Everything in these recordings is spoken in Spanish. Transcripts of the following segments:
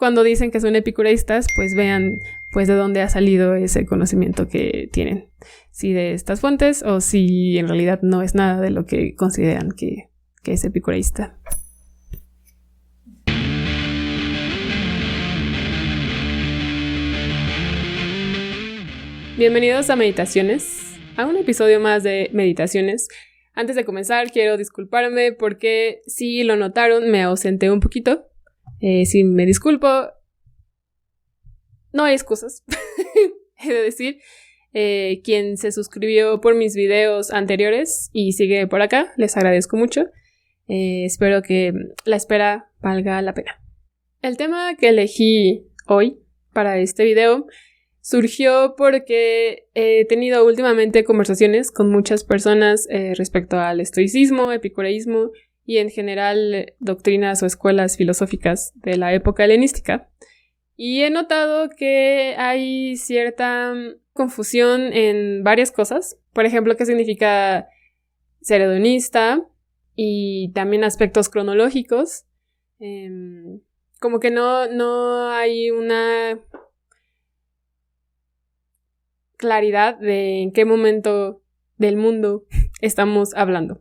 cuando dicen que son epicureístas, pues vean pues de dónde ha salido ese conocimiento que tienen. Si de estas fuentes o si en realidad no es nada de lo que consideran que es epicureísta. Bienvenidos a Meditaciones, a un episodio más de Meditaciones. Antes de comenzar, quiero disculparme porque, si lo notaron, me ausenté un poquito. Si me disculpo, no hay excusas, he de decir. Quien se suscribió por mis videos anteriores y sigue por acá, les agradezco mucho. Espero que la espera valga la pena. El tema que elegí hoy para este video surgió porque he tenido últimamente conversaciones con muchas personas respecto al estoicismo, epicureísmo y en general doctrinas o escuelas filosóficas de la época helenística. Y he notado que hay cierta confusión en varias cosas. Por ejemplo, qué significa ser hedonista y también aspectos cronológicos. Como que no hay una claridad de en qué momento del mundo estamos hablando.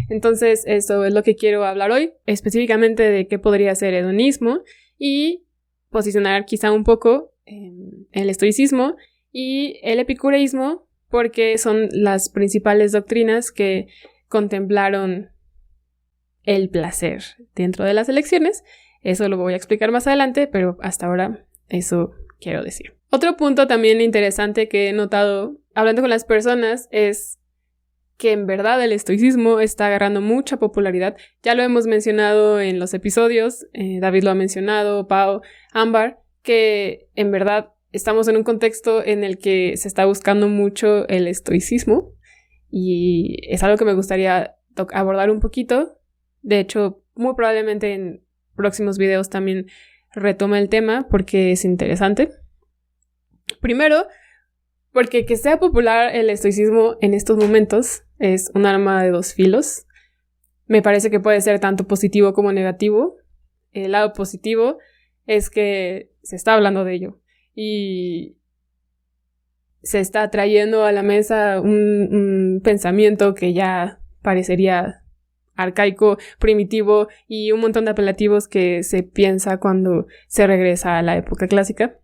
Entonces, eso es lo que quiero hablar hoy, específicamente de qué podría ser hedonismo y posicionar quizá un poco el estoicismo y el epicureísmo, porque son las principales doctrinas que contemplaron el placer dentro de las elecciones. Eso lo voy a explicar más adelante, pero hasta ahora eso quiero decir. Otro punto también interesante que he notado hablando con las personas es que en verdad el estoicismo está agarrando mucha popularidad. Ya lo hemos mencionado en los episodios, David lo ha mencionado, Pau, Ámbar, que en verdad estamos en un contexto en el que se está buscando mucho el estoicismo y es algo que me gustaría abordar un poquito. De hecho, muy probablemente en próximos videos también retome el tema porque es interesante. Primero, porque que sea popular el estoicismo en estos momentos es un arma de dos filos. Me parece que puede ser tanto positivo como negativo. El lado positivo es que se está hablando de ello y se está trayendo a la mesa un pensamiento que ya parecería arcaico, primitivo y un montón de apelativos que se piensa cuando se regresa a la época clásica.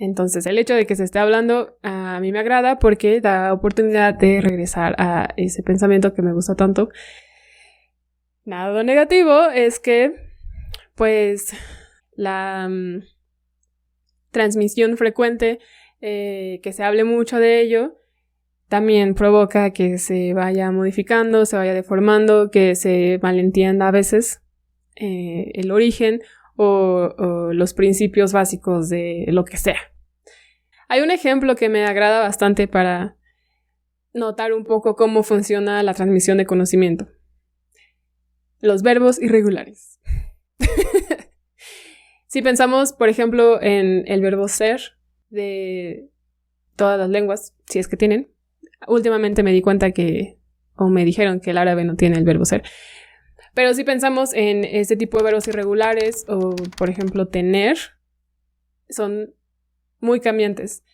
Entonces, el hecho de que se esté hablando a mí me agrada porque da oportunidad de regresar a ese pensamiento que me gusta tanto. Nada negativo es que, pues, la transmisión frecuente, que se hable mucho de ello, también provoca que se vaya modificando, se vaya deformando, que se malentienda a veces el origen o los principios básicos de lo que sea. Hay un ejemplo que me agrada bastante para notar un poco cómo funciona la transmisión de conocimiento. Los verbos irregulares. Si pensamos, por ejemplo, en el verbo ser de todas las lenguas, si es que tienen, últimamente me di cuenta me dijeron que el árabe no tiene el verbo ser. Pero si pensamos en este tipo de verbos irregulares o, por ejemplo, tener, son muy cambiantes.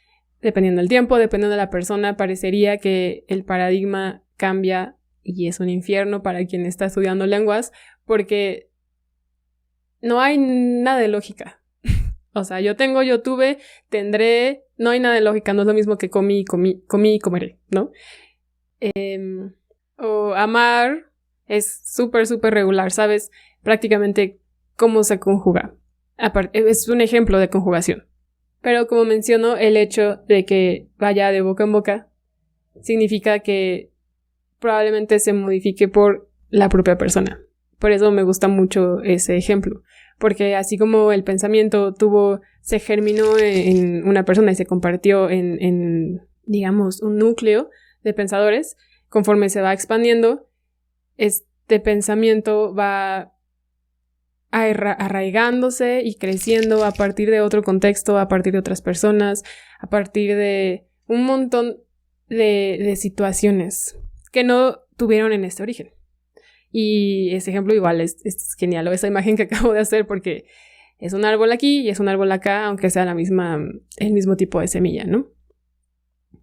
Dependiendo del tiempo, dependiendo de la persona, parecería que el paradigma cambia y es un infierno para quien está estudiando lenguas porque no hay nada de lógica. O sea, yo tuve, tendré, no hay nada de lógica, no es lo mismo que comí y comeré, ¿no? O amar es súper regular, ¿sabes? Prácticamente cómo se conjuga. Es un ejemplo de conjugación. Pero como menciono, el hecho de que vaya de boca en boca significa que probablemente se modifique por la propia persona. Por eso me gusta mucho ese ejemplo. Porque así como el pensamiento se germinó en una persona y se compartió en digamos, un núcleo de pensadores, conforme se va expandiendo, este pensamiento va arraigándose y creciendo a partir de otro contexto, a partir de otras personas, a partir de un montón de situaciones que no tuvieron en este origen. Y ese ejemplo igual es genial, o esa imagen que acabo de hacer porque es un árbol aquí y es un árbol acá, aunque sea el mismo tipo de semilla, ¿no?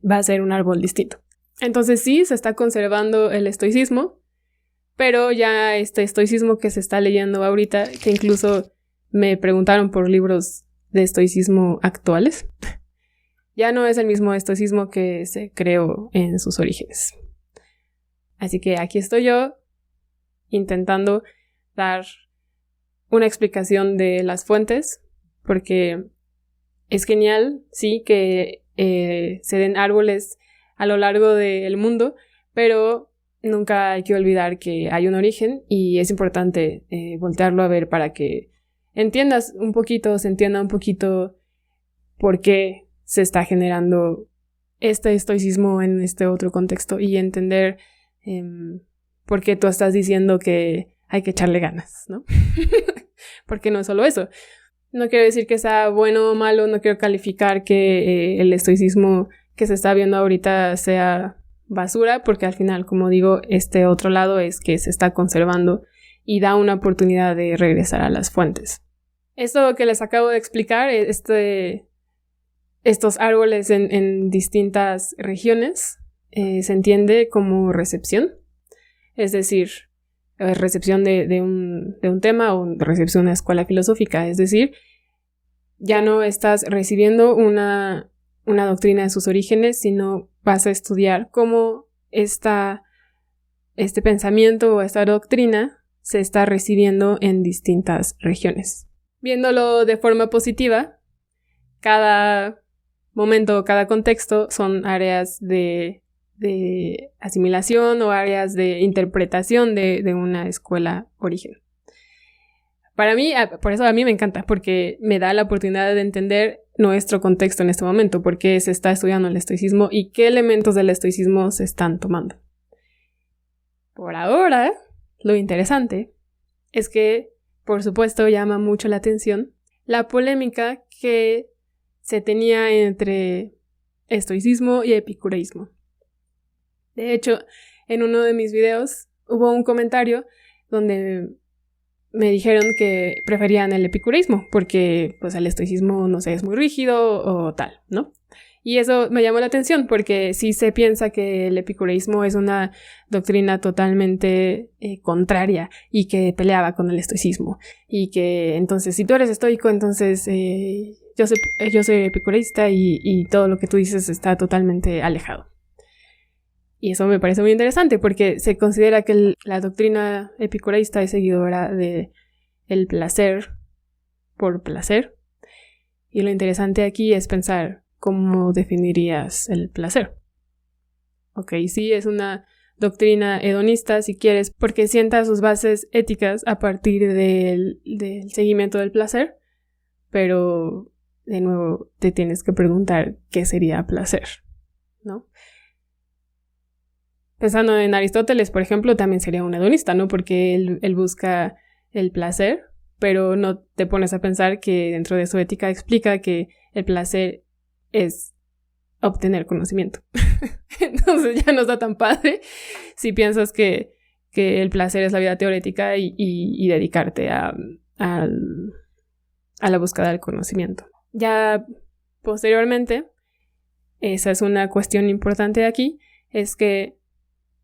Va a ser un árbol distinto. Entonces sí, se está conservando el estoicismo, pero ya este estoicismo que se está leyendo ahorita, que incluso me preguntaron por libros de estoicismo actuales, ya no es el mismo estoicismo que se creó en sus orígenes. Así que aquí estoy yo intentando dar una explicación de las fuentes, porque es genial, sí, que se den árboles a lo largo del mundo, pero nunca hay que olvidar que hay un origen y es importante voltearlo a ver para que se entienda un poquito por qué se está generando este estoicismo en este otro contexto y entender por qué tú estás diciendo que hay que echarle ganas, ¿no? Porque no es solo eso. No quiero decir que sea bueno o malo, no quiero calificar que el estoicismo que se está viendo ahorita sea basura, porque al final, como digo, este otro lado es que se está conservando y da una oportunidad de regresar a las fuentes. Esto que les acabo de explicar, estos árboles en distintas regiones, se entiende como recepción, es decir, recepción de un tema o recepción a escuela filosófica, es decir, ya no estás recibiendo una doctrina de sus orígenes, sino vas a estudiar cómo este pensamiento o esta doctrina se está recibiendo en distintas regiones. Viéndolo de forma positiva, cada momento, cada contexto son áreas de asimilación o áreas de interpretación de una escuela origen. Para mí, por eso a mí me encanta, porque me da la oportunidad de entender nuestro contexto en este momento, por qué se está estudiando el estoicismo y qué elementos del estoicismo se están tomando. Por ahora, lo interesante es que, por supuesto, llama mucho la atención la polémica que se tenía entre estoicismo y epicureísmo. De hecho, en uno de mis videos hubo un comentario donde me dijeron que preferían el epicureísmo porque pues el estoicismo, no sé, es muy rígido o tal, ¿no? Y eso me llamó la atención porque sí se piensa que el epicureísmo es una doctrina totalmente contraria y que peleaba con el estoicismo y que entonces si tú eres estoico, entonces yo soy epicureísta y todo lo que tú dices está totalmente alejado. Y eso me parece muy interesante porque se considera que la doctrina epicureísta es seguidora de el placer por placer. Y lo interesante aquí es pensar cómo definirías el placer. Ok, sí, es una doctrina hedonista, si quieres, porque sienta sus bases éticas a partir del seguimiento del placer, pero de nuevo te tienes que preguntar qué sería placer, ¿no? Pensando en Aristóteles, por ejemplo, también sería un hedonista, ¿no? Porque él busca el placer, pero no te pones a pensar que dentro de su ética explica que el placer es obtener conocimiento. Entonces ya no está tan padre si piensas que el placer es la vida teórica y dedicarte a la búsqueda del conocimiento. Ya posteriormente, esa es una cuestión importante de aquí, es que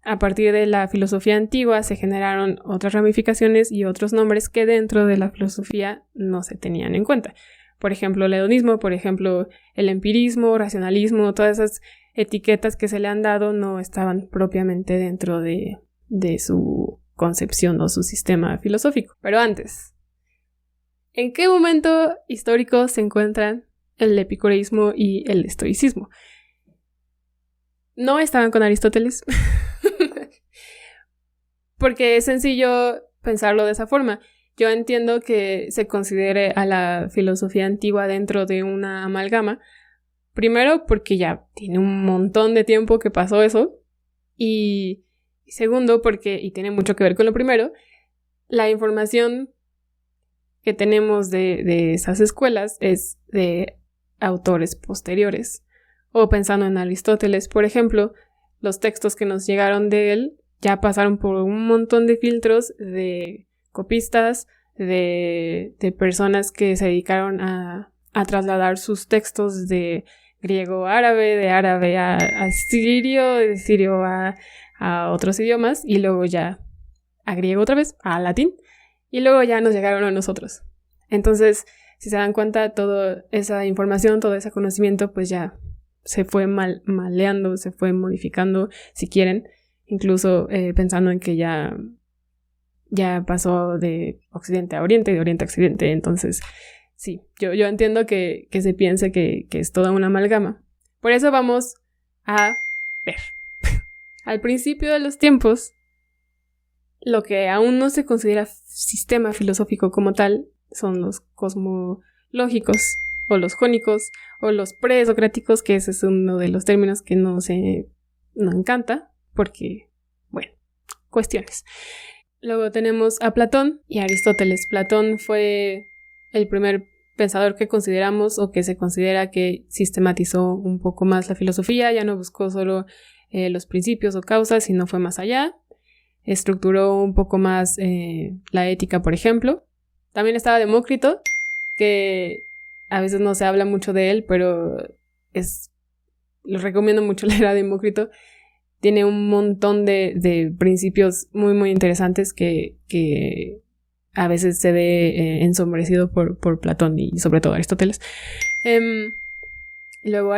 a partir de la filosofía antigua se generaron otras ramificaciones y otros nombres que dentro de la filosofía no se tenían en cuenta. Por ejemplo, el hedonismo, por ejemplo, el empirismo, racionalismo, todas esas etiquetas que se le han dado no estaban propiamente dentro de su concepción o su sistema filosófico. Pero antes, ¿en qué momento histórico se encuentran el epicureísmo y el estoicismo? No estaban con Aristóteles, porque es sencillo pensarlo de esa forma. Yo entiendo que se considere a la filosofía antigua dentro de una amalgama, primero porque ya tiene un montón de tiempo que pasó eso, y segundo porque, y tiene mucho que ver con lo primero, la información que tenemos de esas escuelas es de autores posteriores. O pensando en Aristóteles, por ejemplo, los textos que nos llegaron de él ya pasaron por un montón de filtros de copistas, de personas que se dedicaron a trasladar sus textos de griego a árabe, de árabe a sirio, de sirio a otros idiomas, y luego ya a griego otra vez, a latín, y luego ya nos llegaron a nosotros. Entonces, si se dan cuenta, toda esa información, todo ese conocimiento, pues ya se fue maleando, se fue modificando, si quieren, incluso pensando en que ya pasó de occidente a oriente y de oriente a occidente. Entonces, sí, yo entiendo que se piense que es toda una amalgama. Por eso vamos a ver. Al principio de los tiempos, lo que aún no se considera sistema filosófico como tal son los cosmológicos, o los jónicos, o los presocráticos, que ese es uno de los términos que no encanta, porque, bueno, cuestiones. Luego tenemos a Platón y Aristóteles. Platón fue el primer pensador que consideramos o que se considera que sistematizó un poco más la filosofía, ya no buscó solo los principios o causas, sino fue más allá. Estructuró un poco más la ética, por ejemplo. También estaba Demócrito, que a veces no se habla mucho de él, pero lo recomiendo mucho leer a Demócrito. Tiene un montón de principios muy, muy interesantes que a veces se ve ensombrecido por Platón y sobre todo Aristóteles. Luego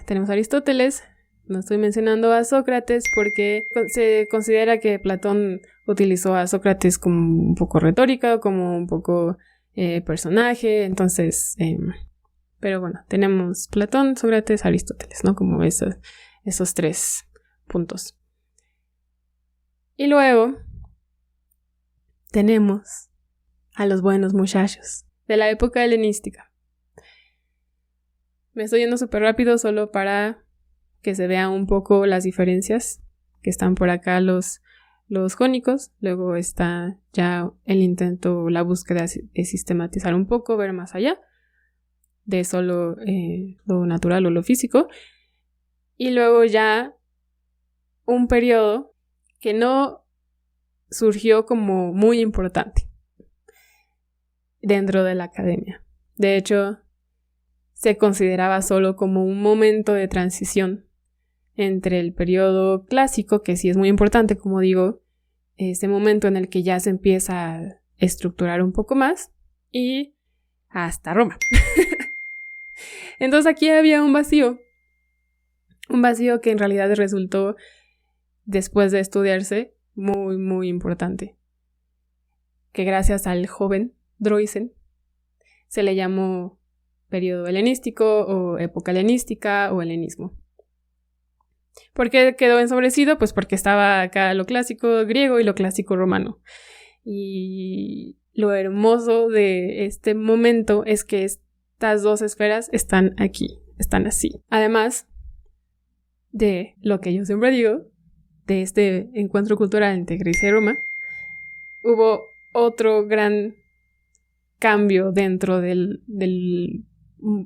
tenemos a Aristóteles. No estoy mencionando a Sócrates porque se considera que Platón utilizó a Sócrates como un poco retórica, como un poco personaje, entonces, pero bueno, tenemos Platón, Sócrates, Aristóteles, ¿no? Como esos tres puntos. Y luego tenemos a los buenos muchachos de la época helenística. Me estoy yendo súper rápido solo para que se vean un poco las diferencias, que están por acá los jónicos, luego está ya el intento, la búsqueda de sistematizar un poco, ver más allá de solo lo natural o lo físico, y luego ya un periodo que no surgió como muy importante dentro de la academia. De hecho, se consideraba solo como un momento de transición entre el periodo clásico, que sí es muy importante, como digo, ese momento en el que ya se empieza a estructurar un poco más, y hasta Roma. Entonces aquí había un vacío que en realidad resultó, después de estudiarse, muy, muy importante, que gracias al joven Droysen se le llamó periodo helenístico o época helenística o helenismo. ¿Por qué quedó ensombrecido? Pues porque estaba acá lo clásico griego y lo clásico romano. Y lo hermoso de este momento es que estas dos esferas están aquí, están así. Además de lo que yo siempre digo, de este encuentro cultural entre Grecia y Roma, hubo otro gran cambio dentro del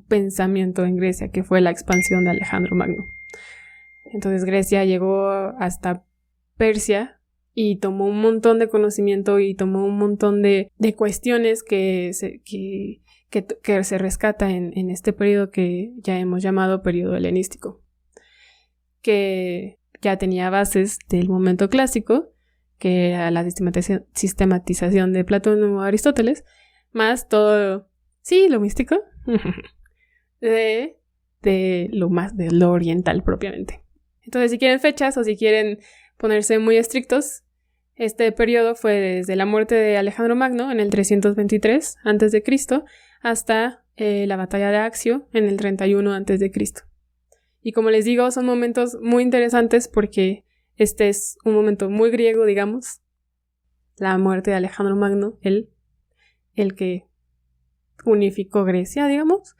pensamiento en Grecia, que fue la expansión de Alejandro Magno. Entonces Grecia llegó hasta Persia y tomó un montón de conocimiento y tomó un montón de cuestiones que se rescata en este periodo que ya hemos llamado periodo helenístico, que ya tenía bases del momento clásico, que era la sistematización de Platón o Aristóteles, más todo, sí, lo místico, de lo oriental propiamente. Entonces, si quieren fechas o si quieren ponerse muy estrictos, este periodo fue desde la muerte de Alejandro Magno en el 323 a.C. hasta la batalla de Accio en el 31 a.C. Y como les digo, son momentos muy interesantes porque este es un momento muy griego, digamos, la muerte de Alejandro Magno, el que unificó Grecia, digamos,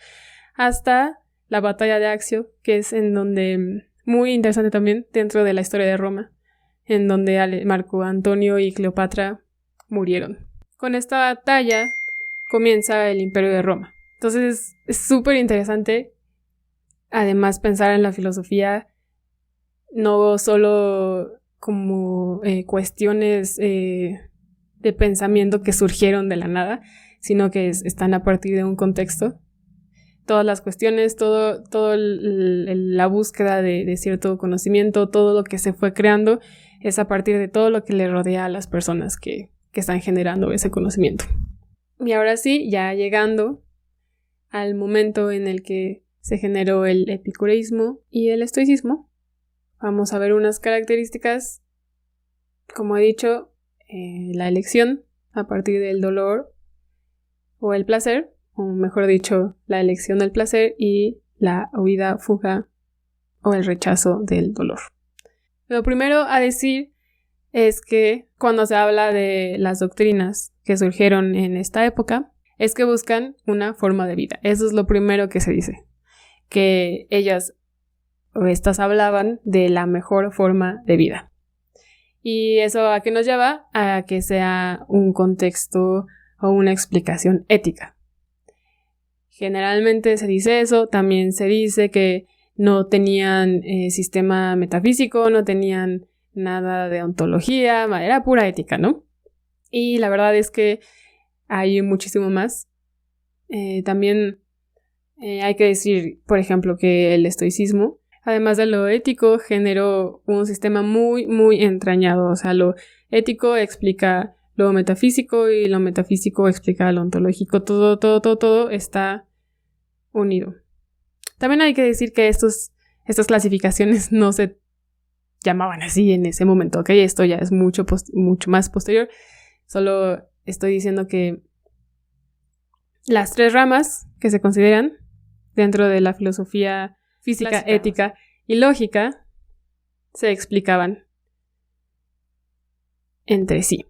hasta la batalla de Accio, que es en donde, muy interesante también, dentro de la historia de Roma, en donde Marco Antonio y Cleopatra murieron. Con esta batalla comienza el Imperio de Roma. Entonces es súper interesante, además, pensar en la filosofía no solo como cuestiones de pensamiento que surgieron de la nada, sino que están a partir de un contexto. Todas las cuestiones, todo la búsqueda de cierto conocimiento, todo lo que se fue creando es a partir de todo lo que le rodea a las personas que están generando ese conocimiento. Y ahora sí, ya llegando al momento en el que se generó el epicureísmo y el estoicismo, vamos a ver unas características, como he dicho, la elección a partir del dolor o el placer, o mejor dicho, la elección del placer y la huida, fuga o el rechazo del dolor. Lo primero a decir es que cuando se habla de las doctrinas que surgieron en esta época, es que buscan una forma de vida. Eso es lo primero que se dice, que ellas o estas hablaban de la mejor forma de vida. ¿Y eso a qué nos lleva? A que sea un contexto o una explicación ética. Generalmente se dice eso, también se dice que no tenían sistema metafísico, no tenían nada de ontología, era pura ética, ¿no? Y la verdad es que hay muchísimo más. También hay que decir, por ejemplo, que el estoicismo, además de lo ético, generó un sistema muy, muy entrañado. O sea, lo ético explica lo metafísico y lo metafísico explica lo ontológico. Todo está unido. También hay que decir que estas clasificaciones no se llamaban así en ese momento, ¿ok? Esto ya es mucho más posterior. Solo estoy diciendo que las 3 ramas que se consideran dentro de la filosofía física, clásica, ética y lógica se explicaban entre sí.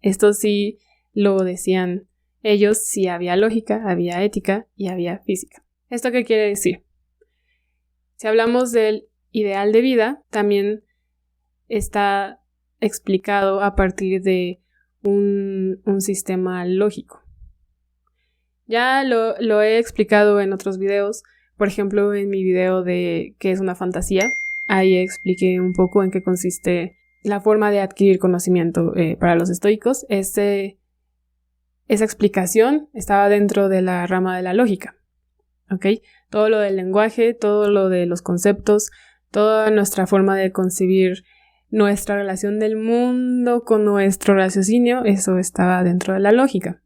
Esto sí lo decían ellos, sí había lógica, había ética y había física. ¿Esto qué quiere decir? Si hablamos del ideal de vida, también está explicado a partir de un sistema lógico. Ya lo he explicado en otros videos, por ejemplo en mi video de qué es una fantasía, ahí expliqué un poco en qué consiste la forma de adquirir conocimiento para los estoicos. Esa explicación estaba dentro de la rama de la lógica, ¿ok? Todo lo del lenguaje, todo lo de los conceptos, toda nuestra forma de concebir nuestra relación del mundo con nuestro raciocinio, eso estaba dentro de la lógica.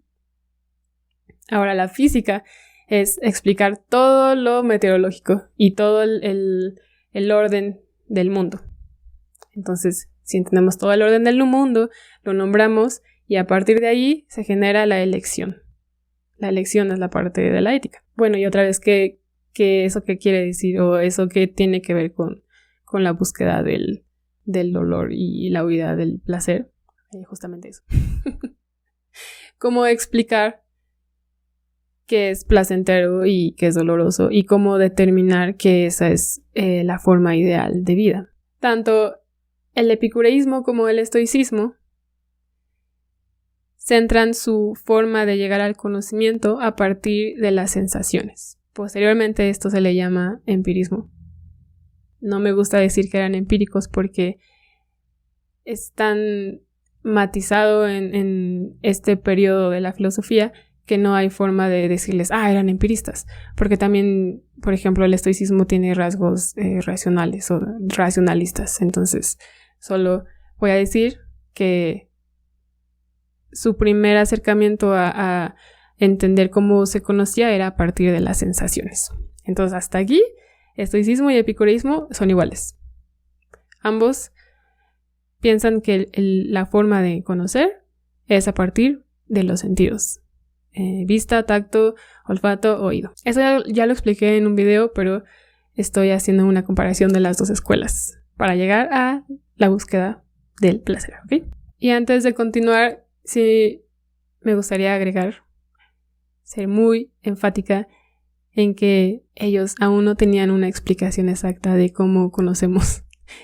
Ahora, la física es explicar todo lo meteorológico y todo el orden del mundo. Entonces, si entendemos todo el orden del mundo, lo nombramos y a partir de ahí se genera la elección. La elección es la parte de la ética. Bueno, y otra vez, ¿qué eso qué quiere decir? O eso qué tiene que ver con la búsqueda del dolor y la huida del placer. Justamente eso. ¿Cómo explicar qué es placentero y qué es doloroso? Y cómo determinar que esa es la forma ideal de vida. Tanto el epicureísmo como el estoicismo centran su forma de llegar al conocimiento a partir de las sensaciones. Posteriormente esto se le llama empirismo. No me gusta decir que eran empíricos porque es tan matizado en este periodo de la filosofía que no hay forma de decirles, eran empiristas. Porque también, por ejemplo, el estoicismo tiene rasgos racionales o racionalistas. Entonces, solo voy a decir que su primer acercamiento a entender cómo se conocía era a partir de las sensaciones. Entonces, hasta aquí, estoicismo y epicureísmo son iguales. Ambos piensan que la forma de conocer es a partir de los sentidos. Vista, tacto, olfato, oído. Eso ya lo expliqué en un video, pero estoy haciendo una comparación de las dos escuelas para llegar a la búsqueda del placer, ¿ok? Y antes de continuar, sí me gustaría agregar, ser muy enfática en que ellos aún no tenían una explicación exacta de cómo conocemos,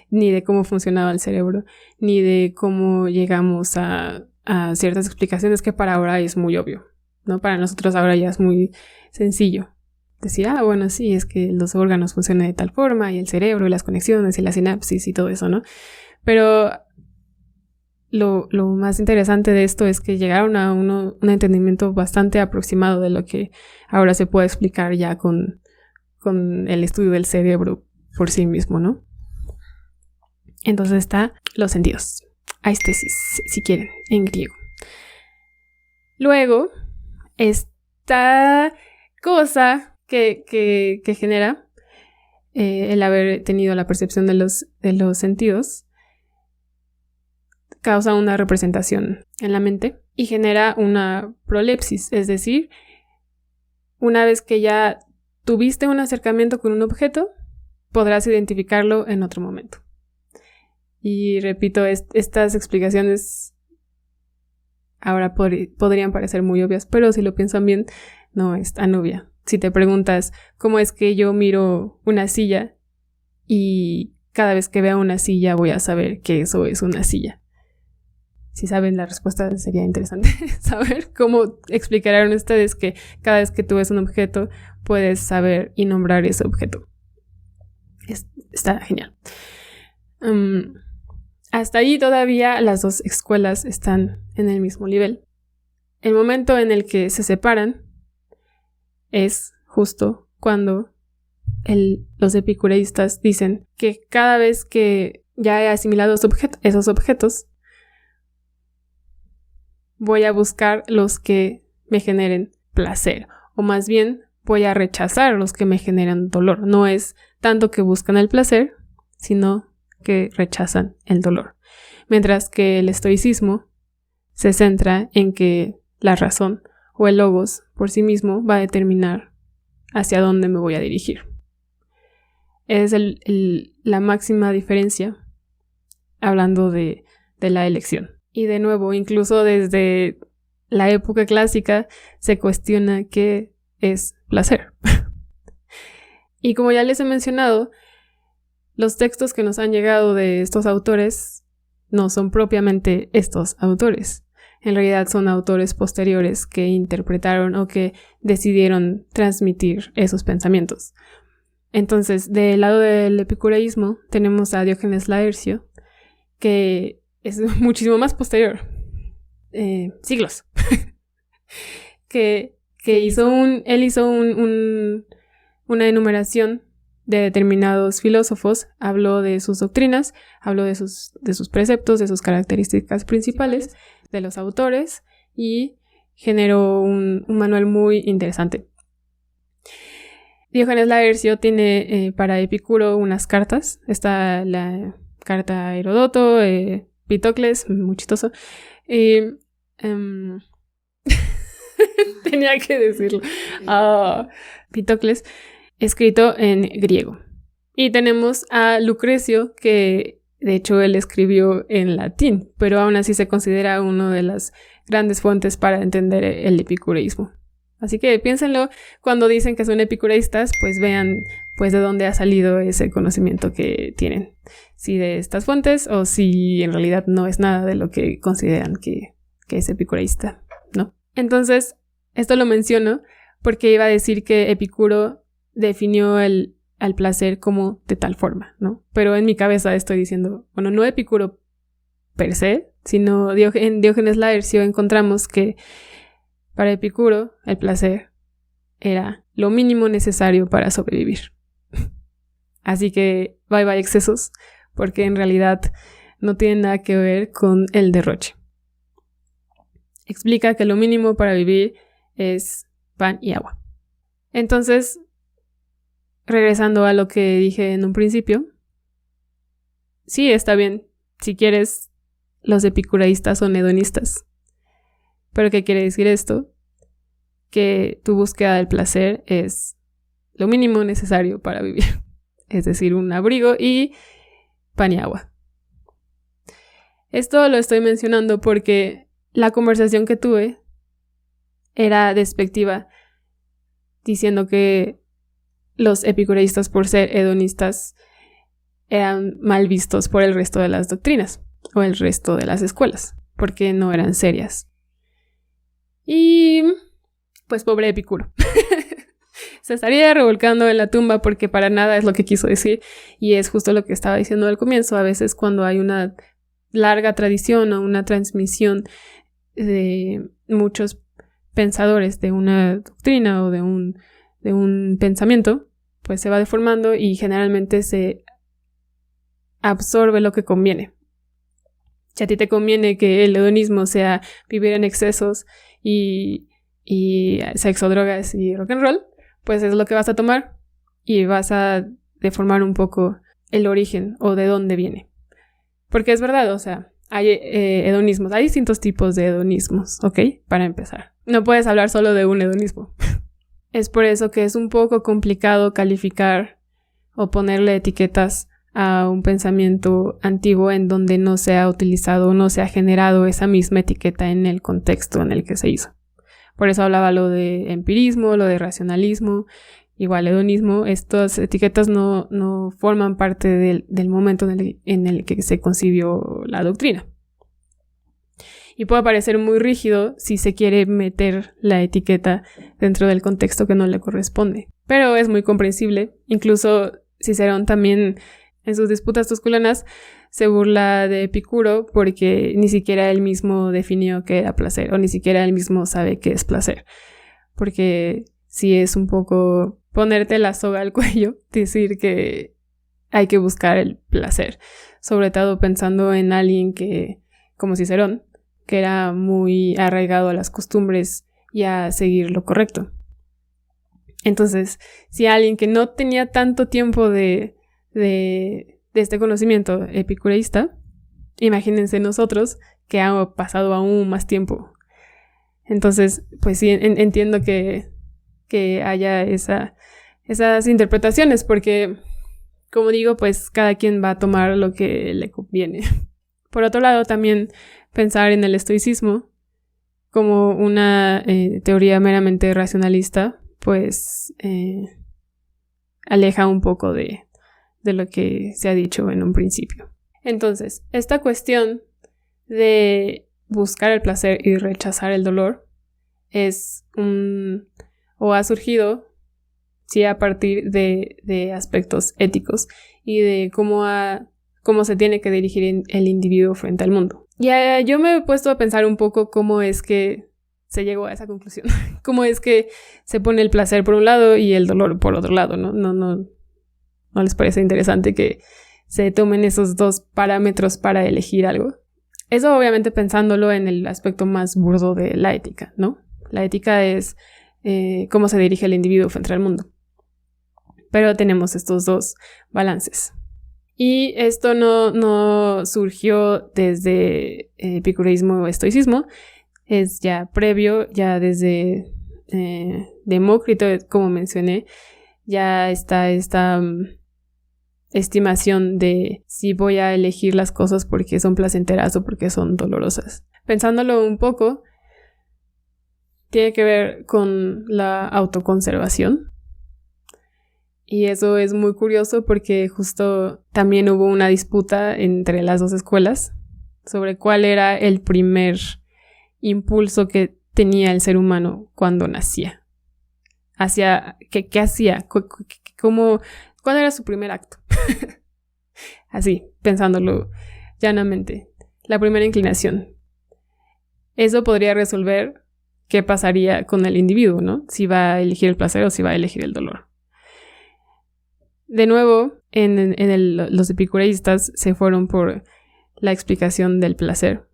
ni de cómo funcionaba el cerebro, ni de cómo llegamos a ciertas explicaciones que para ahora es muy obvio, ¿no? Para nosotros ahora ya es muy sencillo decir, bueno, sí, es que los órganos funcionan de tal forma, y el cerebro, y las conexiones, y la sinapsis, y todo eso, ¿no? Pero lo más interesante de esto es que llegaron a un entendimiento bastante aproximado de lo que ahora se puede explicar ya con el estudio del cerebro por sí mismo, ¿no? Entonces está los sentidos, aistesis, si quieren, en griego. Luego, esta cosa que genera el haber tenido la percepción de los sentidos causa una representación en la mente y genera una prolepsis, es decir, una vez que ya tuviste un acercamiento con un objeto, podrás identificarlo en otro momento. Y repito, estas explicaciones ahora podrían parecer muy obvias, pero si lo piensan bien, no es tan obvia. Si te preguntas cómo es que yo miro una silla y cada vez que vea una silla voy a saber que eso es una silla. Si saben la respuesta, sería interesante saber cómo explicarán ustedes que cada vez que tú ves un objeto puedes saber y nombrar ese objeto. Está genial. Hasta ahí todavía las dos escuelas están en el mismo nivel. El momento en el que se separan es justo cuando los epicureístas dicen que cada vez que ya he asimilado esos objetos, voy a buscar los que me generen placer, o más bien voy a rechazar los que me generan dolor. No es tanto que buscan el placer, sino que rechazan el dolor. Mientras que el estoicismo se centra en que la razón o el logos por sí mismo va a determinar hacia dónde me voy a dirigir. Es la máxima diferencia hablando de la elección. Y de nuevo, incluso desde la época clásica se cuestiona qué es placer. Y como ya les he mencionado, los textos que nos han llegado de estos autores no son propiamente estos autores. En realidad son autores posteriores que interpretaron o que decidieron transmitir esos pensamientos. Entonces, del lado del epicureísmo tenemos a Diógenes Laercio, que es muchísimo más posterior, siglos, que hizo una enumeración de determinados filósofos, habló de sus doctrinas, habló de sus preceptos, de sus características principales, de los autores, y generó un manual muy interesante. Diógenes Laercio tiene para Epicuro unas cartas. Está la carta a Heródoto, Pitocles, muy chistoso. Tenía que decirlo. Pitocles, escrito en griego. Y tenemos a Lucrecio, que de hecho él escribió en latín, pero aún así se considera una de las grandes fuentes para entender el epicureísmo. Así que piénsenlo cuando dicen que son epicureístas, pues vean pues de dónde ha salido ese conocimiento que tienen. Si de estas fuentes o si en realidad no es nada de lo que consideran que es epicureísta, ¿no? Entonces, esto lo menciono porque iba a decir que Epicuro definió al placer como de tal forma, ¿no? Pero en mi cabeza estoy diciendo, bueno, no Epicuro per se, sino en Diógenes Laercio encontramos que para Epicuro el placer era lo mínimo necesario para sobrevivir. Así que bye bye excesos, porque en realidad no tiene nada que ver con el derroche. Explica que lo mínimo para vivir es pan y agua. Entonces, regresando a lo que dije en un principio, sí, está bien, si quieres, los epicureístas son hedonistas. ¿Pero qué quiere decir esto? Que tu búsqueda del placer es lo mínimo necesario para vivir. Es decir, un abrigo y pan y agua. Esto lo estoy mencionando porque la conversación que tuve era despectiva, diciendo que los epicureístas, por ser hedonistas, eran mal vistos por el resto de las doctrinas o el resto de las escuelas, porque no eran serias. Y pues pobre Epicuro. Se estaría revolcando en la tumba porque para nada es lo que quiso decir, y es justo lo que estaba diciendo al comienzo. A veces cuando hay una larga tradición o una transmisión de muchos pensadores de una doctrina o de un pensamiento, pues se va deformando y generalmente se absorbe lo que conviene. Si a ti te conviene que el hedonismo sea vivir en excesos y sexo, drogas y rock and roll, pues es lo que vas a tomar y vas a deformar un poco el origen o de dónde viene. Porque es verdad, o sea, hay hedonismos, hay distintos tipos de hedonismos, ¿ok? Para empezar. No puedes hablar solo de un hedonismo. Es por eso que es un poco complicado calificar o ponerle etiquetas a un pensamiento antiguo en donde no se ha utilizado o no se ha generado esa misma etiqueta en el contexto en el que se hizo. Por eso hablaba lo de empirismo, lo de racionalismo, igual hedonismo. Estas etiquetas no forman parte del momento en el que se concibió la doctrina. Y puede parecer muy rígido si se quiere meter la etiqueta dentro del contexto que no le corresponde. Pero es muy comprensible. Incluso Cicerón también en sus disputas tusculanas se burla de Epicuro porque ni siquiera él mismo definió qué era placer o ni siquiera él mismo sabe qué es placer. Porque sí es un poco ponerte la soga al cuello, decir que hay que buscar el placer. Sobre todo pensando en alguien que, como Cicerón, que era muy arraigado a las costumbres y a seguir lo correcto. Entonces, si alguien que no tenía tanto tiempo de este conocimiento epicureísta, imagínense nosotros que ha pasado aún más tiempo. Entonces, pues sí, entiendo que haya esas interpretaciones, porque, como digo, pues cada quien va a tomar lo que le conviene. Por otro lado, también pensar en el estoicismo como una teoría meramente racionalista, pues aleja un poco de lo que se ha dicho en un principio. Entonces, esta cuestión de buscar el placer y rechazar el dolor ha surgido, sí, a partir de aspectos éticos y de cómo se tiene que dirigir el individuo frente al mundo. Y yo me he puesto a pensar un poco cómo es que se llegó a esa conclusión. Cómo es que se pone el placer por un lado y el dolor por otro lado, ¿no? ¿No les parece interesante que se tomen esos dos parámetros para elegir algo? Eso obviamente pensándolo en el aspecto más burdo de la ética, ¿no? La ética es cómo se dirige el individuo frente al mundo. Pero tenemos estos dos balances. Y esto no surgió desde epicureísmo o estoicismo, es ya previo, ya desde Demócrito, como mencioné, ya está esta estimación de si voy a elegir las cosas porque son placenteras o porque son dolorosas. Pensándolo un poco, tiene que ver con la autoconservación. Y eso es muy curioso porque justo también hubo una disputa entre las dos escuelas sobre cuál era el primer impulso que tenía el ser humano cuando nacía. ¿Qué hacía? ¿Cuál era su primer acto? Así, pensándolo llanamente. La primera inclinación. Eso podría resolver qué pasaría con el individuo, ¿no? Si va a elegir el placer o si va a elegir el dolor. De nuevo, los epicureístas se fueron por la explicación del placer.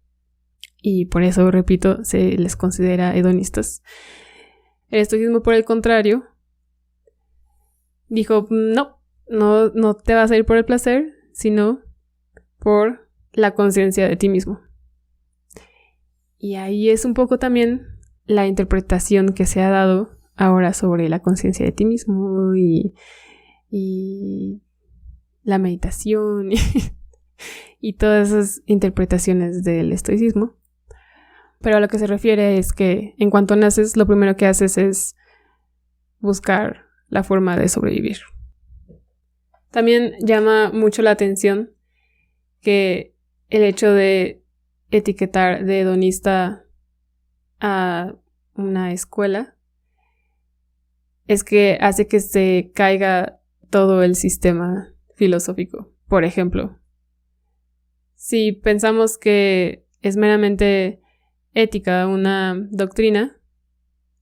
Y por eso, repito, se les considera hedonistas. El estoicismo, por el contrario, dijo, no te vas a ir por el placer, sino por la conciencia de ti mismo. Y ahí es un poco también la interpretación que se ha dado ahora sobre la conciencia de ti mismo y la meditación y todas esas interpretaciones del estoicismo. Pero a lo que se refiere es que en cuanto naces, lo primero que haces es buscar la forma de sobrevivir. También llama mucho la atención que el hecho de etiquetar de hedonista a una escuela es que hace que se caiga todo el sistema filosófico. Por ejemplo, si pensamos que es meramente ética una doctrina,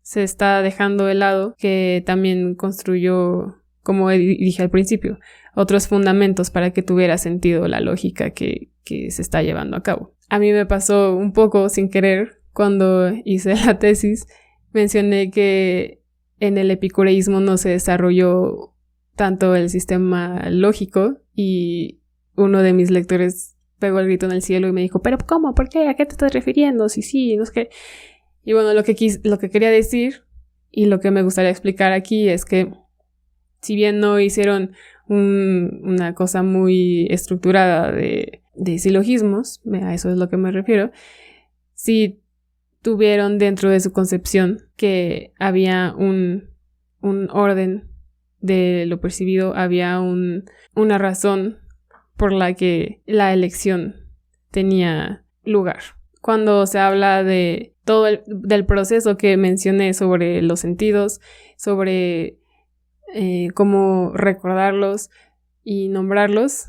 se está dejando de lado que también construyó, como dije al principio, otros fundamentos para que tuviera sentido la lógica que se está llevando a cabo. A mí me pasó un poco sin querer cuando hice la tesis. Mencioné que en el epicureísmo no se desarrolló tanto el sistema lógico y uno de mis lectores pegó el grito en el cielo y me dijo, ¿pero cómo? ¿Por qué? ¿A qué te estás refiriendo? Sí, no sé qué. Y bueno, lo que quería decir y lo que me gustaría explicar aquí es que si bien no hicieron una cosa muy estructurada de silogismos, a eso es lo que me refiero, sí tuvieron dentro de su concepción que había un orden de lo percibido, había una razón por la que la elección tenía lugar. Cuando se habla de todo del proceso que mencioné sobre los sentidos, sobre cómo recordarlos y nombrarlos,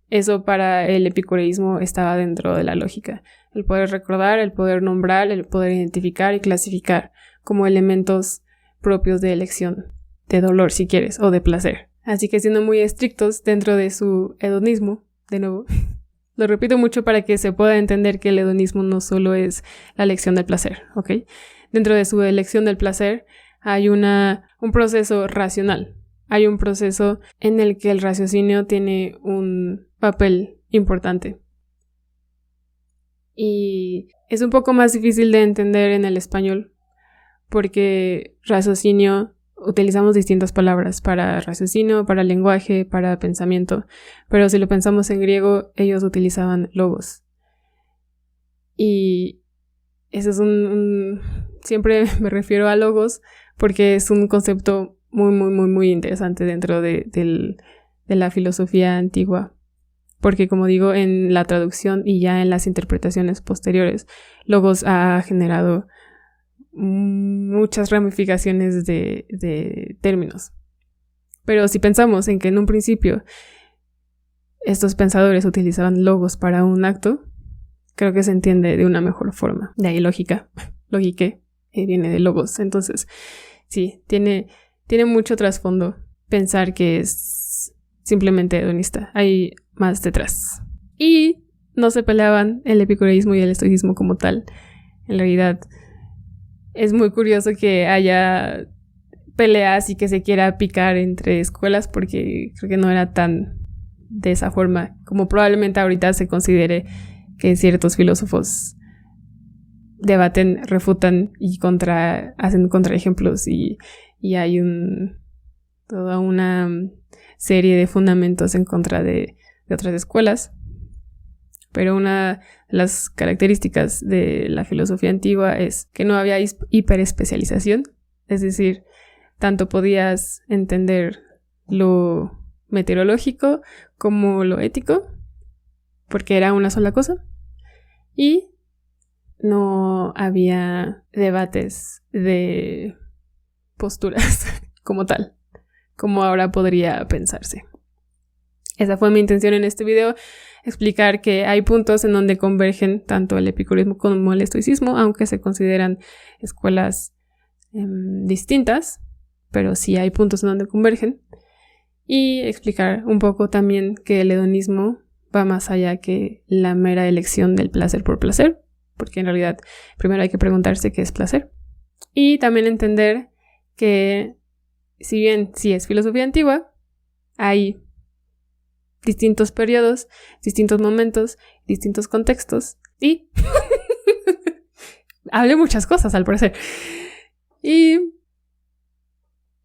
eso para el epicureísmo estaba dentro de la lógica. El poder recordar, el poder nombrar, el poder identificar y clasificar como elementos propios de elección, de dolor si quieres, o de placer. Así que siendo muy estrictos dentro de su hedonismo, de nuevo, lo repito mucho para que se pueda entender que el hedonismo no solo es la elección del placer, ¿ok? Dentro de su elección del placer hay un proceso racional. Hay un proceso en el que el raciocinio tiene un papel importante. Y es un poco más difícil de entender en el español porque raciocinio, utilizamos distintas palabras para raciocinio, para lenguaje, para pensamiento, pero si lo pensamos en griego, ellos utilizaban logos. Y eso es siempre me refiero a logos porque es un concepto muy interesante dentro de la filosofía antigua. Porque, como digo, en la traducción y ya en las interpretaciones posteriores, logos ha generado muchas ramificaciones de términos. Pero si pensamos en que en un principio estos pensadores utilizaban logos para un acto, creo que se entiende de una mejor forma. De ahí lógica, lógique, viene de logos. Entonces, sí, tiene mucho trasfondo pensar que es simplemente hedonista. Hay más detrás. Y no se peleaban el epicureísmo y el estoicismo como tal. En realidad, es muy curioso que haya peleas y que se quiera picar entre escuelas porque creo que no era tan de esa forma como probablemente ahorita se considere que ciertos filósofos debaten, refutan y hacen contraejemplos y hay toda una serie de fundamentos en contra de otras escuelas. Pero una de las características de la filosofía antigua es que no había hiperespecialización, es decir, tanto podías entender lo meteorológico como lo ético, porque era una sola cosa, y no había debates de posturas como tal, como ahora podría pensarse. Esa fue mi intención en este video, explicar que hay puntos en donde convergen tanto el epicureísmo como el estoicismo, aunque se consideran escuelas distintas, pero sí hay puntos en donde convergen, y explicar un poco también que el hedonismo va más allá que la mera elección del placer por placer, porque en realidad primero hay que preguntarse qué es placer, y también entender que si bien sí es filosofía antigua, hay distintos periodos, distintos momentos, distintos contextos y hablé muchas cosas al parecer. Y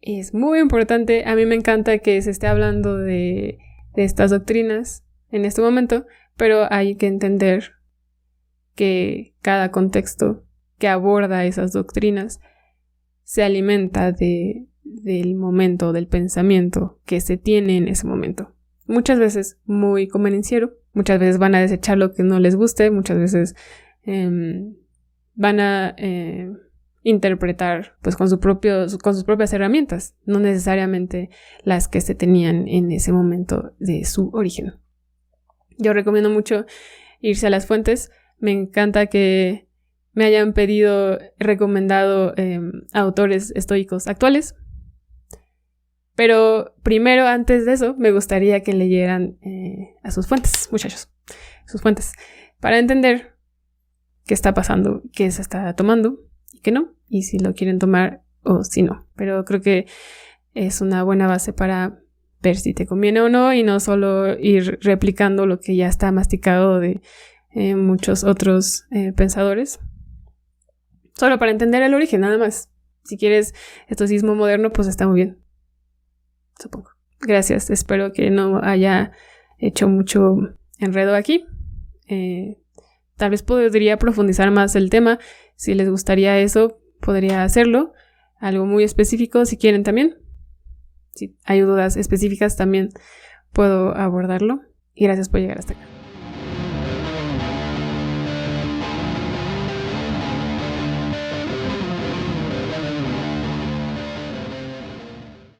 es muy importante, a mí me encanta que se esté hablando de estas doctrinas en este momento, pero hay que entender que cada contexto que aborda esas doctrinas se alimenta del momento, del pensamiento que se tiene en ese momento. Muchas veces muy convenenciero, muchas veces van a desechar lo que no les guste, muchas veces van a interpretar pues con sus propias herramientas, no necesariamente las que se tenían en ese momento de su origen. Yo recomiendo mucho irse a las fuentes. Me encanta que me hayan recomendado autores estoicos actuales. Pero primero, antes de eso, me gustaría que leyeran a sus fuentes, muchachos. Sus fuentes. Para entender qué está pasando, qué se está tomando y qué no. Y si lo quieren tomar o si no. Pero creo que es una buena base para ver si te conviene o no y no solo ir replicando lo que ya está masticado de muchos otros pensadores. Solo para entender el origen, nada más. Si quieres estoicismo moderno, pues está muy bien. Supongo. Gracias. Espero que no haya hecho mucho enredo aquí. Tal vez podría profundizar más el tema. Si les gustaría eso, podría hacerlo. Algo muy específico, si quieren también. Si hay dudas específicas, también puedo abordarlo. Y gracias por llegar hasta acá.